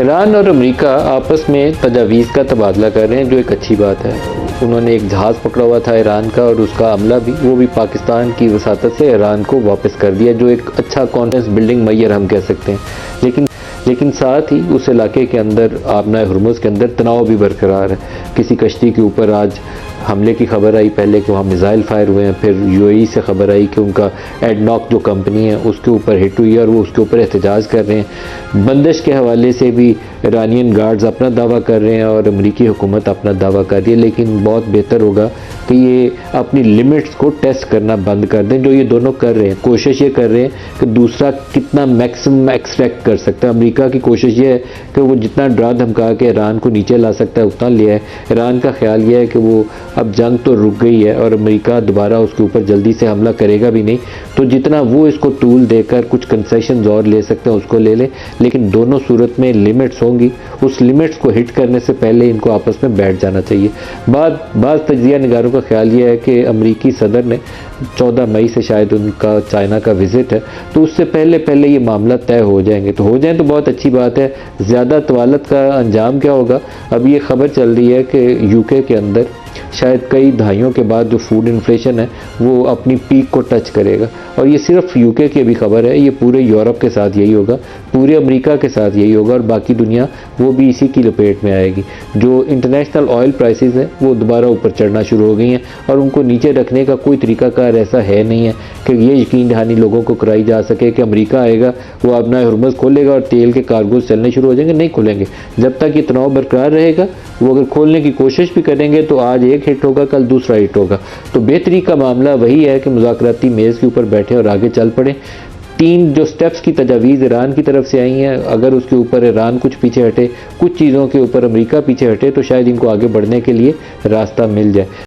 Iran और America आपस में तजावीज़ का तबादला कर रहे हैं, जो एक अच्छी बात है। उन्होंने एक जहाज़ पकड़ा हुआ था ईरान का, और उसका अमला भी वो भी पाकिस्तान की वसातत से ईरान को वापस कर दिया, जो एक अच्छा कॉन्फिडेंस बिल्डिंग मैयर हम कह सकते हैं। लेकिन साथ ही उस इलाके के अंदर आबना हुर्मुज़ के अंदर तनाव भी बरकरार है। किसी कश्ती के ऊपर आज हमले की खबर आई, पहले कि वहाँ मिज़ाइल फायर हुए हैं, फिर यूएई से खबर आई कि उनका एडनॉक जो कंपनी है उसके ऊपर हिट हुई है और वो उसके ऊपर एहतजाज कर रहे हैं। बंदिश के हवाले से भी ईरानियन गार्ड्स अपना दावा कर रहे हैं और अमरीकी हुकूमत अपना दावा कर रही है। लेकिन बहुत बेहतर होगा कि ये अपनी लिमिट्स को टेस्ट करना बंद कर दें, जो ये दोनों कर रहे हैं। कोशिश ये कर रहे हैं कि दूसरा कितना मैक्सिमम एक्सट्रैक्ट कर सकता है। अमेरिका की कोशिश ये है कि वो जितना डरा धमका के ईरान को नीचे ला सकता है उतना लिया है। ईरान का ख्याल ये है कि वो अब जंग तो रुक गई है और अमेरिका दोबारा उसके ऊपर जल्दी से हमला करेगा भी नहीं, तो जितना वो इसको टूल देकर कुछ कंसेशन और ले सकते हैं उसको ले ले। लेकिन दोनों सूरत में लिमिट्स होंगी, उस लिमिट्स को हिट करने से पहले इनको आपस में बैठ जाना चाहिए। बाज़ तजिया निगारों का ख्याल ये है कि अमरीकी सदर ने 14 मई से शायद उनका चाइना का विज़िट है, तो उससे पहले ये मामला तय हो जाएंगे। तो हो जाए तो बहुत अच्छी बात है। ज़्यादा तवालत का अंजाम क्या होगा? अब ये खबर चल रही है कि यूके के अंदर शायद कई दहाइयों के बाद जो फूड इन्फ्लेशन है वो अपनी पीक को टच करेगा। और ये सिर्फ यूके की भी खबर है, ये पूरे यूरोप के साथ यही होगा, पूरे अमेरिका के साथ यही होगा, और बाकी दुनिया वो भी इसी की लपेट में आएगी। जो इंटरनेशनल ऑयल प्राइसेस हैं वो दोबारा ऊपर चढ़ना शुरू हो गई हैं, और उनको नीचे रखने का कोई तरीकाकार ऐसा है नहीं है कि ये यकीन दहानी लोगों को कराई जा सके कि अमेरिका आएगा, वो अपना हुर्मुज़ खोलेगा और तेल के कार्गोज चलने शुरू हो जाएंगे। नहीं खुलेंगे। जब तक ये तनाव बरकरार रहेगा, वो अगर खोलने की कोशिश भी करेंगे तो आज एक हिट होगा, कल दूसरा हिट होगा। तो बेहतरी का मामला वही है कि मुज़ाकराती मेज़ के ऊपर बैठे और आगे चल पड़े। 3 जो स्टेप्स की तजावीज़ ईरान की तरफ से आई हैं, अगर उसके ऊपर ईरान कुछ पीछे हटे, कुछ चीज़ों के ऊपर अमेरिका पीछे हटे, तो शायद इनको आगे बढ़ने के लिए रास्ता मिल जाए।